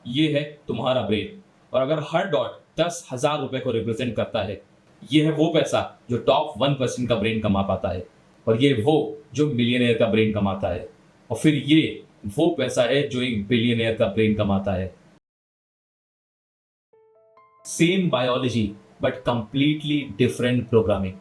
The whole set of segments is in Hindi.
ये है तुम्हारा ब्रेन। और अगर हर डॉट 10,000 रुपए को रिप्रेजेंट करता है, ये है वो पैसा जो टॉप 1% का ब्रेन कमा पाता है, और ये वो जो मिलियनेयर का ब्रेन कमाता है, और फिर ये वो पैसा है जो एक बिलियनेयर का ब्रेन कमाता है। Same biology but completely different programming.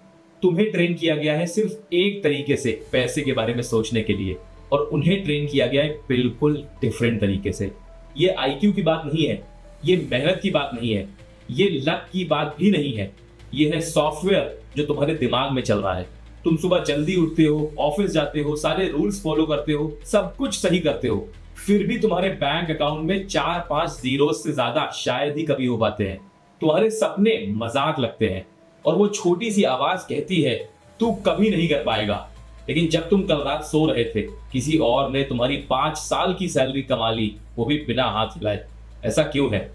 तुम्हें ट्रेन किया गया है सिर्फ एक तरीके से पैसे के बारे में सोचने के लिए, और उन्हें ट्रेन किया गया है बिल्कुल डिफरेंट तरीके से। ये आईक्यू की बात नहीं है, ये मेहनत की बात नहीं है, ये लक की बात भी नहीं है। ये है सॉफ्टवेयर जो तुम्हारे दिमाग में चल रहा है। तुम सुबह जल्दी उठते हो, ऑफिस जाते हो, सारे रूल्स फॉलो करते हो, सब कुछ सही करते हो, फिर भी तुम्हारे बैंक अकाउंट में 4-5 जीरो से ज्यादा शायद ही कभी हो पाते हैं। तुम्हारे सपने मजाक लगते हैं, और वो छोटी सी आवाज कहती है तू कभी नहीं कर पाएगा। लेकिन जब तुम कल रात सो रहे थे, किसी और ने तुम्हारी 5 साल की सैलरी कमा ली, वो भी बिना हाथ हिलाए। ऐसा क्यों है?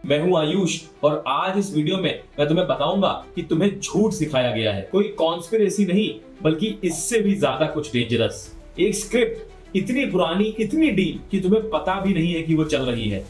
मैं हूं आयुष, और आज इस वीडियो में मैं तुम्हें बताऊंगा कि तुम्हें झूठ सिखाया गया है। कोई कॉन्स्पिरेसी नहीं, बल्कि इससे भी ज्यादा कुछ डेंजरस। एक स्क्रिप्ट इतनी पुरानी, इतनी डीप कि तुम्हें पता भी नहीं है कि वो चल रही है।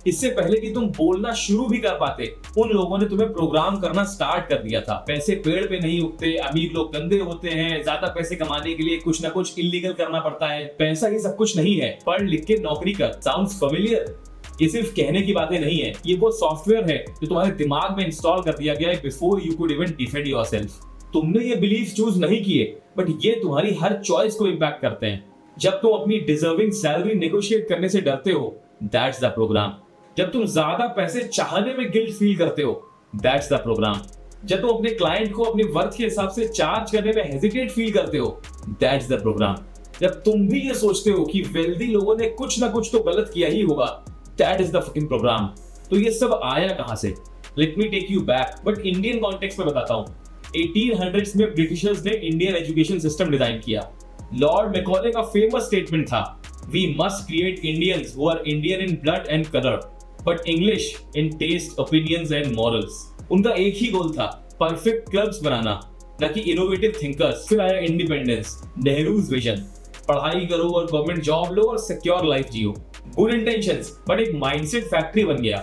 इससे पहले कि तुम बोलना शुरू भी कर पाते, उन लोगों ने तुम्हें प्रोग्राम करना स्टार्ट कर दिया था। पैसे पेड़ पे नहीं उगते, अमीर लोग गंदे होते हैं, ज्यादा पैसे कमाने के लिए कुछ ना कुछ इलीगल करना पड़ता है, पैसा ही सब कुछ नहीं है, पढ़ लिख के नौकरी कर। Sounds familiar? ये सिर्फ कहने की बातें नहीं है, ये वो सॉफ्टवेयर है जो तुम्हारे दिमाग में इंस्टॉल कर दिया गया है before you could even defend yourself. तुमने ये बिलीफ चूज नहीं किए, बट ये तुम्हारी हर चॉइस को इम्पैक्ट करते हैं। जब तुम अपनी डिजर्विंग सैलरी नेगोशिएट करने से डरते हो, दैट्स द प्रोग्राम। जब तुम ज्यादा पैसे चाहने में गिल्ट फील करते हो, दैट्स द प्रोग्राम। जब तुम अपने क्लाइंट को अपने वर्थ के हिसाब से चार्ज करने में हेजिटेट फील करते हो, दैट्स द प्रोग्राम। जब तुम भी ये सोचते हो कि वेल्दी लोगों ने कुछ ना कुछ तो गलत किया ही होगा, that is the fucking program. तो ये सब आया कहां से? Let me take you back, but Indian context में बताता हूं। 1800s में ब्रिटिशर्स ने इंडियन एजुकेशन सिस्टम डिजाइन किया। लॉर्ड मैकॉले का फेमस स्टेटमेंट था, we must create Indians who are Indian in blood and colour, but English in taste, opinions and morals. उनका एक ही गोल था, परफेक्ट क्लब्स बनाना, न कि इनोवेटिव थिंकर्स। फिर आया इंडिपेंडेंस, नेहरूज विजन, पढ़ाई करो और गवर्नमेंट जॉब लो और secure life Jio. Good intentions, but एक माइंडसेट फैक्ट्री बन गया।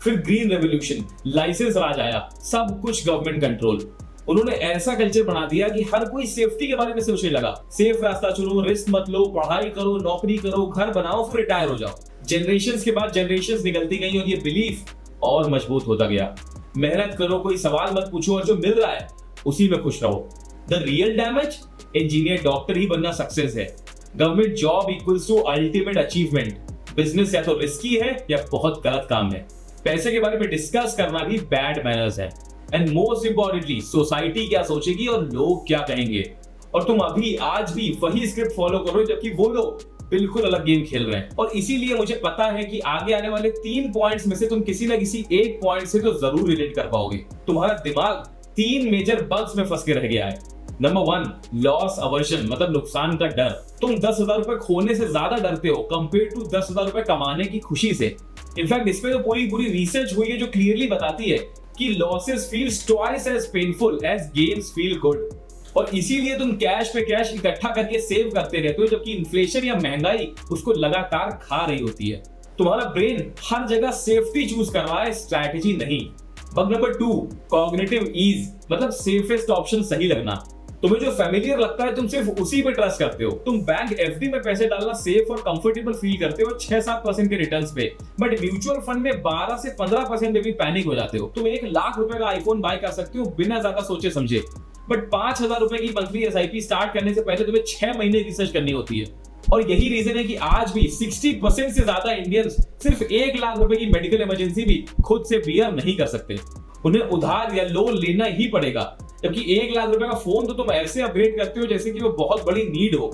फिर ग्रीन रेवोल्यूशन, लाइसेंस राज आया, सब कुछ गवर्नमेंट कंट्रोल। उन्होंने ऐसा कल्चर बना दिया कि हर कोई सेफ्टी के बारे में सोचने लगा। सेफ रास्ता चुनो, रिस्क मत लो, पढ़ाई करो, नौकरी करो, घर बनाओ, फिर रिटायर हो जाओ। जनरेशंस के बाद जनरेशंस निकलती गई और ये बिलीफ और मजबूत होता गया। मेहनत करो, कोई सवाल मत पूछो, और जो मिल रहा है उसी में खुश रहो। The real damage, engineer doctor ही बनना सक्सेस है। Government job equals to ultimate achievement. Business या तो रिस्की है या बहुत गलत काम है। पैसे के बारे में डिस्कस करना भी बैड मैनर्स है। एंड मोस्ट इंपॉर्टेंटली, सोसाइटी क्या सोचेगी और लोग क्या कहेंगे। और तुम अभी आज भी वही स्क्रिप्ट फॉलो करो, जबकि वो लोग बिल्कुल अलग गेम खेल रहे हैं। और इसीलिए मुझे पता है कि आगे आने वाले 3 पॉइंट्स में से तुम किसी ना किसी एक पॉइंट से तो जरूर रिलेट कर पाओगे। तुम्हारा दिमाग 3 मेजर बग्स में फंस के रह गया है। नंबर 1, लॉस अवर्जन, मतलब नुकसान का डर। तुम 10,000 रुपए खोने से ज्यादा डरते हो कंपेयर टू 10,000 रुपए कमाने की खुशी से। इनफैक्ट इस पे तो पूरी रिसर्च हुई है जो क्लियरली बताती है कि losses feels twice as painful as gains feel good. और इसीलिए तुम कैश पे कैश इकट्ठा करके सेव करते रहते हो, जबकि इन्फ्लेशन या महंगाई उसको लगातार खा रही होती है। तुम्हारा ब्रेन हर जगह सेफ्टी चूज कर रहा है, स्ट्रैटेजी नहीं। बग नंबर 2, कॉग्निटिव ईज, मतलब सेफेस्ट ऑप्शन सही लगना। तुम्हें जो फेमिलियर लगता है तुम सिर्फ उसी पे ट्रस्ट करते हो। तुम बैंक एफडी में पैसे डालना सेफ और कंफर्टेबल फील करते हो 6-7% के रिटर्न्स पे, बट म्यूचुअल फंड में 12 से 15% में भी पैनिक हो जाते हो। तुम 1 लाख रुपए का आईफोन बाय कर सकते हो बिना ज्यादा सोचे समझे, बट 5,000 रुपए की मंथली एसआईपी स्टार्ट करने से पहले तुम्हें 6 महीने रिसर्च करनी होती है। और यही रीजन है कि आज भी 60% से ज्यादा इंडियंस सिर्फ 1 लाख रुपए की मेडिकल इमरजेंसी भी खुद से बियर नहीं कर सकते। उन्हें उधार या लोन लेना ही पड़ेगा, जबकि 1 लाख रुपए का फोन तो तुम ऐसे अपग्रेड करते हो जैसे कि वो बहुत बड़ी नीड हो।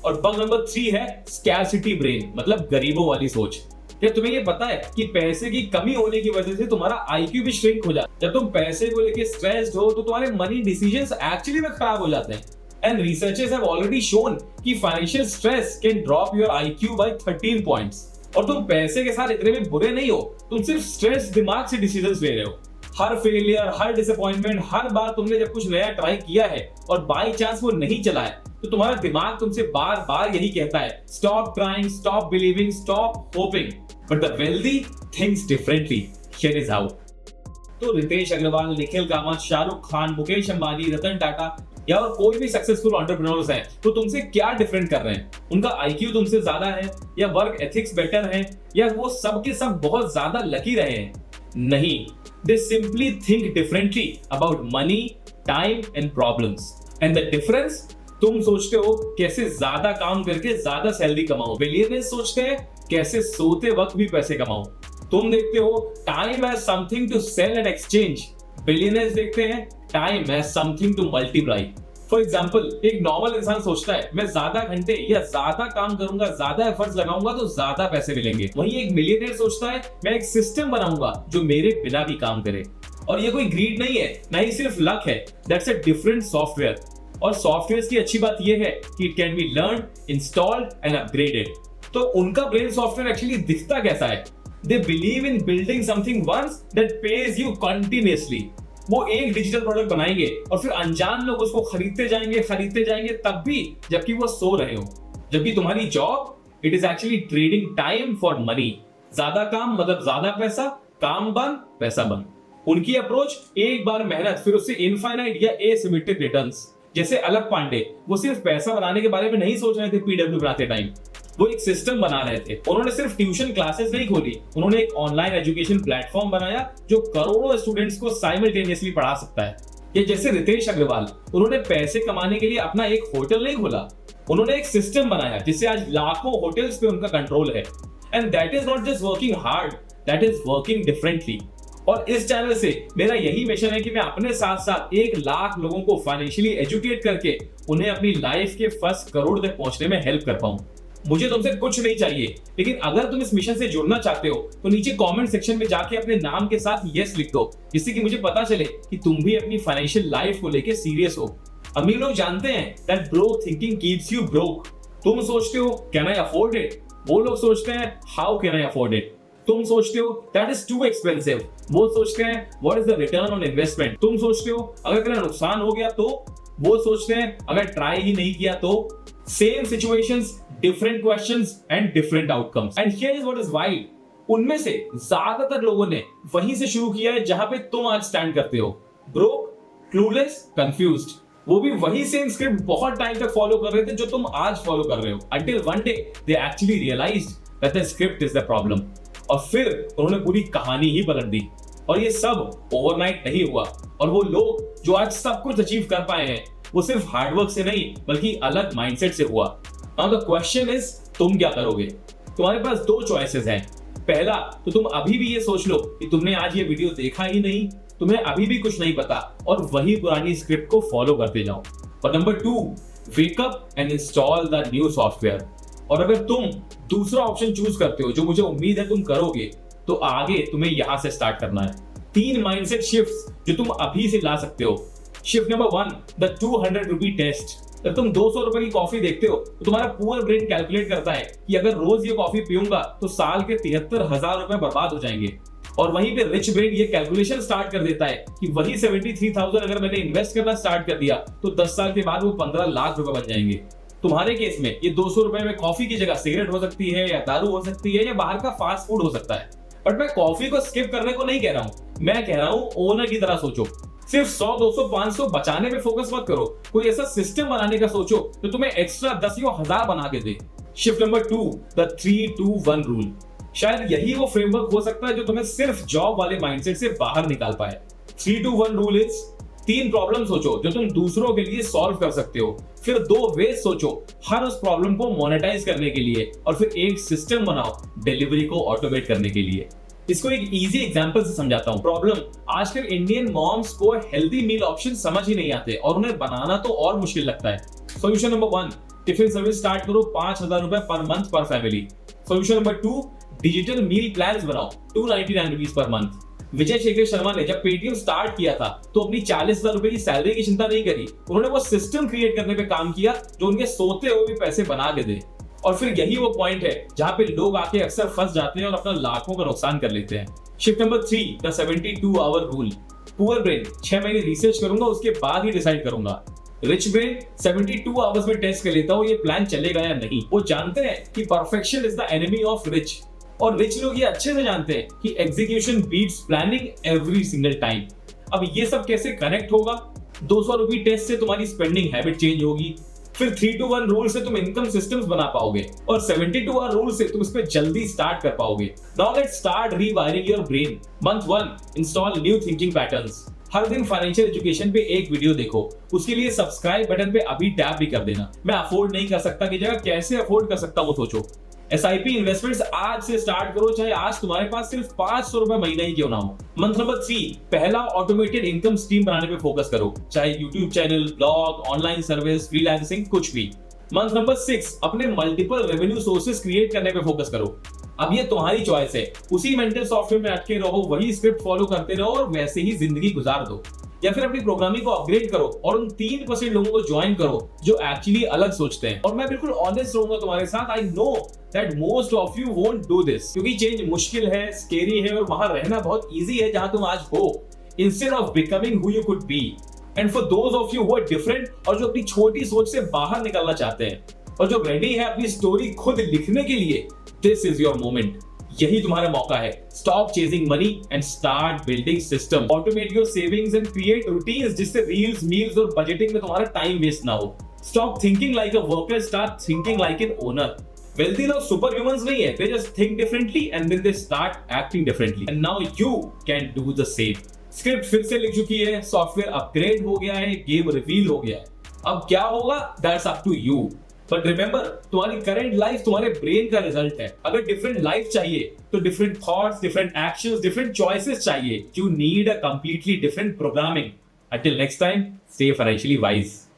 और बग नंबर 3 है स्कैर्सिटी ब्रेन, मतलब गरीबों वाली सोच। क्या तुम्हें ये पता है कि पैसे की कमी होने की वजह से तुम्हारा आईक्यू भी श्रिंक हो जाता है? जब तुम पैसे को लेके स्ट्रेस्ड हो तो तुम्हारे मनी डिसीजंस एक्चुअली में खराब हो जाते हैं। And researchers have already shown कि financial stress can drop your IQ by 13 points. और तुम पैसे के साथ इतने भी बुरे नहीं हो, तुम सिर्फ स्ट्रेस दिमाग से डिसीजंस ले रहे हो। हर फेलियर, हर डिसअपॉइंटमेंट, हर बार तुमने जब कुछ नया ट्राई किया है और बाय चांस वो नहीं चला है, तो तुम्हारा दिमाग तुमसे बार बार यही कहता है, stop trying, stop believing, stop hopping. But the wealthy thinks differently. Here is how. तो रितेश अग्रवाल, निखिल कामत, शाहरुख खान, मुकेश अंबानी, रतन टाटा या और कोई भी सक्सेसफुल एंटरप्रेन्योर्स हैं, तो तुमसे क्या डिफरेंट कर रहे हैं? उनका आईक्यू तुमसे ज्यादा है, या वर्क एथिक्स बेटर है, या वो सब के सब बहुत ज्यादा लकी रहे हैं? नहीं, दे simply think differently about money, time and problems. And the difference, तुम सोचते हो कैसे ज्यादा काम करके ज्यादा सैलरी कमाओ, बिलियनर्स सोचते हैं कैसे सोते वक्त भी पैसे कमाओ। तुम देखते हो time as something to sell and exchange, billionaires देखते हैं time as something to multiply. For example, एक नॉर्मल इंसान सोचता है मैं ज्यादा घंटे या ज्यादा काम करूंगा, ज्यादा एफर्ट्स लगाऊंगा तो ज्यादा पैसे मिलेंगे। वहीं एक मिलियनेयर सोचता है मैं एक सिस्टम बनाऊंगा जो मेरे बिना भी काम करे। और ये कोई ग्रीड नहीं है, ना ही सिर्फ लक है, दैट्स अ डिफरेंट सॉफ्टवेयर। और सॉफ्टवेयर की अच्छी बात यह है कि it can be learn, installed and upgraded. तो उनका ब्रेन सॉफ्टवेयर एक्चुअली दिखता कैसा है? They believe in building something once that pays you continuously। वो एक डिजिटल प्रोडक्ट बनाएंगे और फिर अनजान लोग उसको खरीदते जाएंगे तब भी जबकि वो सो रहे हो। जबकि तुम्हारी job, it is actually trading time for money. ज्यादा काम मतलब ज्यादा पैसा, काम बंद पैसा बंद। उनकी अप्रोच, एक बार मेहनत फिर उससे इनफाइनाइट या एसिमेट्रिक रिटर्न्स। जैसे अलग पांडे, वो सिर्फ पैसा बनाने के बारे में नहीं सोच रहे थे पीडब्ल्यू बनाते टाइम, वो एक सिस्टम बना रहे थे। उन्होंने सिर्फ ट्यूशन क्लासेस नहीं खोली, उन्होंने एक ऑनलाइन एजुकेशन प्लेटफॉर्म बनाया जो करोड़ों स्टूडेंट्स को साइमल्टेनियसली पढ़ा सकता है। ये जैसे रितेश अग्रवाल, उन्होंने पैसे कमाने के लिए अपना एक होटल नहीं खोला, उन्होंने एक सिस्टम बनाया जिससे आज लाखों होटल्स पे उनका कंट्रोल है। And that is not just working hard, that is working differently. और इस चैनल से मेरा यही मिशन है कि मैं अपने साथ साथ 1 लाख लोगों को फाइनेंशियली एजुकेट करके उन्हें अपनी लाइफ के फर्स्ट करोड़ तक पहुंचने में हेल्प कर पाऊं। मुझे तुमसे कुछ नहीं चाहिए, लेकिन अगर तुम इस मिशन से जुड़ना चाहते हो तो नीचे कमेंट सेक्शन में जाके अपने नाम के साथ यस लिख दो, जिससे कि मुझे पता चले कि तुम भी अपनी फाइनेंशियल लाइफ को लेके सीरियस हो। अमीर लोग जानते हैं that broke thinking keeps you broke. तुम सोचते हो कैन आई अफोर्ड इट, वो लोग सोचते हैं how can I afford it. तुम सोचते हो दैट इज टू एक्सपेंसिव, वो सोचते हैं what is the return on investment. तुम सोचते हो अगर मेरा नुकसान हो गया तो, वो सोचते हैं अगर ट्राई ही नहीं किया तो। Same situations, different questions and different outcomes, and here is what is wild, उनमें से ज्यादातर लोगों ने वहीं से शुरू किया है जहां पे तुम आज स्टैंड करते हो, ब्रोक, क्लूलेस, कंफ्यूज्ड। वो भी वही सेम स्क्रिप्ट बहुत टाइम तक फॉलो कर रहे थे जो तुम आज फॉलो कर रहे हो, until one day they actually realized that the script is the problem, और फिर उन्होंने पूरी कहानी ही पलट दी। और ये सब ओवरनाइट नहीं हुआ, और वो लोग जो आज सब कुछ अचीव कर पाए हैं वो सिर्फ हार्डवर्क से नहीं बल्कि अलग माइंडसेट से हुआ। Now the question is, तुम क्या करोगे? तुम्हारे पास 2 चॉइसेस हैं। पहला, तो तुम अभी भी ये सोच लो कि तुमने आज ये वीडियो देखा ही नहीं, तुम्हें अभी भी कुछ नहीं पता और वही पुरानी स्क्रिप्ट को फॉलो करते जाओ। और number 2, wake up and install the new software. और अगर तुम दूसरा ऑप्शन चूज करते हो, जो मुझे उम्मीद है तुम करोगे, तो आगे तुम्हें यहां से स्टार्ट करना है। 3 माइंडसेट शिफ्ट्स जो तुम अभी से ला सकते हो। Shift number 1, the 200 rupee test. जब तुम 200 रुपए की कॉफी देखते हो तो तुम्हारा पूरा ब्रेन कैलकुलेट करता है कि अगर रोज ये कॉफी पीऊंगा तो साल के 73,000 रुपए बर्बाद हो जाएंगे। और वहीं पे रिच ब्रेन ये कैलकुलेशन स्टार्ट कर देता है कि वही 73,000 अगर मैंने इन्वेस्ट करना स्टार्ट कर दिया तो 10 साल के बाद वो 15 लाख रुपए बन जाएंगे। तुम्हारे केस में ये 200 रुपए में कॉफी की जगह सिगरेट हो सकती है, या दारू हो सकती है, या बाहर का फास्ट फूड हो सकता है। बट मैं कॉफी को स्किप करने को नहीं कह रहा हूं, मैं कह रहा हूं ओनर की तरह सोचो। सिर्फ 100, 200, 500 बचाने पे फोकस मत करो, कोई ऐसा सिस्टम बनाने का सोचो जो तुम्हें एक्स्ट्रा 10 या 1000 बना के दे। Shift number 2, the 3-2-1 rule. शायद यही वो फ्रेमवर्क हो सकता है जो तुम्हें सिर्फ जॉब वाले माइंडसेट से बाहर निकाल पाए। 3-2-1 रूल इज 3 प्रॉब्लम सोचो जो तुम दूसरों के लिए सॉल्व कर सकते हो, फिर 2 वेज सोचो हर उस प्रॉब्लम को मोनेटाइज करने के लिए, और फिर एक सिस्टम बनाओ डिलीवरी को ऑटोमेट करने के लिए। इसको एक इजी एग्जांपल से समझाता हूं। प्रॉब्लम, आजकल इंडियन मॉम्स को हेल्दी मील ऑप्शन समझ ही नहीं आते और उन्हें बनाना तो और मुश्किल लगता है। Solution number 1, tiffin service start करो, 5,000 रुपए पर मंथ पर फैमिली। सॉल्यूशन नंबर 2, डिजिटल मील प्लान्स बनाओ, 299 rupees per month. Vijay Shekhar Sharma ने जब पेटीएम स्टार्ट किया था तो अपनी 40,000 रुपए की सैलरी की चिंता नहीं करी, उन्होंने वो सिस्टम क्रिएट करने पे काम किया जो उनके सोते हुए भी पैसे बना के दे। और फिर यही वो पॉइंट है जहां पे लोग आके अक्सर फंस जाते हैं और अपना लाखों का नुकसान कर लेते हैं। Shift number 3, the 72 hour rule. Poor brain, 6 महीने रिसर्च करूंगा उसके बाद ही डिसाइड करूंगा। रिच ब्रेन 72 आवर्स में टेस्ट कर लेता हो ये प्लान चलेगा या नहीं। वो जानते हैं कि perfection is the enemy of rich, और रिच लोग ये अच्छे से जानते हैं कि execution beats planning every single time. अब ये सब कैसे कनेक्ट होगा? 200 रुपए टेस्ट से तुम्हारी स्पेंडिंग हैबिट चेंज होगी, फिर 3-to-1 रूल से तुम इनकम सिस्टम्स बना पाओगे, और 70-to-1 रूल से तुम इस पे जल्दी स्टार्ट कर पाओगे। Now let's start rewiring your brain. Month 1, install new thinking patterns. हर दिन फाइनेंशियल एजुकेशन पे एक वीडियो देखो, उसके लिए सब्सक्राइब बटन पे अभी टैप भी कर देना। मैं अफोर्ड नहीं कर सकता की जगह कैसे अफोर्ड कर सकता हूँ सोचो। SIP इन्वेस्टमेंट्स आज से स्टार्ट करो, चाहे आज तुम्हारे पास सिर्फ 500 रुपए महीना ही क्यों ना हो। मंथ नंबर 3, पहला ऑटोमेटेड इनकम स्ट्रीम बनाने पे फोकस करो, चाहे YouTube channel, blog, online service, freelancing, कुछ भी। मंथ नंबर 6, अपने मल्टीपल रेवेन्यू सोर्सेस क्रिएट करने पे फोकस करो। अब ये तुम्हारी चॉइस है, उसी मेंटल सॉफ्टवेयर में अटके रहो, वही स्क्रिप्ट फॉलो करते रहो और वैसे ही जिंदगी गुजार दो, या फिर अपनी प्रोग्रामिंग को अपग्रेड करो और उन 3% लोगों को ज्वाइन करो जो एक्चुअली अलग सोचते हैं। और मैं बिल्कुल ऑनेस्ट रहूंगा तुम्हारे साथ, I know that most of you won't do this, क्योंकि चेंज मुश्किल है, स्केरी है, और वहां रहना बहुत इजी है जहां तुम आज हो, instead of becoming who you could be. And for those of you who are different और जो अपनी छोटी सोच से बाहर निकलना चाहते हैं और जो रेडी है अपनी स्टोरी खुद लिखने के लिए, दिस इज योर मोमेंट। यही तुम्हारा मौका है। Stop chasing money and start building system. Automate your savings and create routines जिससे रील्स, मील्स और बजटिंग में तुम्हारा टाइम वेस्ट ना हो। Stop thinking like a worker, start thinking like an owner. Wealthy लोग सुपर ह्यूमंस नहीं है, they just think differently and then they start acting differently, and now you can do the same. Script फिर से लिख चुकी है, सॉफ्टवेयर अपग्रेड हो गया है, गेम रिवील हो गया है। अब क्या होगा, that's up to you. But remember, तुम्हारी करंट लाइफ तुम्हारे ब्रेन का रिजल्ट है। अगर डिफरेंट लाइफ चाहिए तो different thoughts, different actions, different choices चाहिए। You need a completely different programming. Until next time, stay financially wise.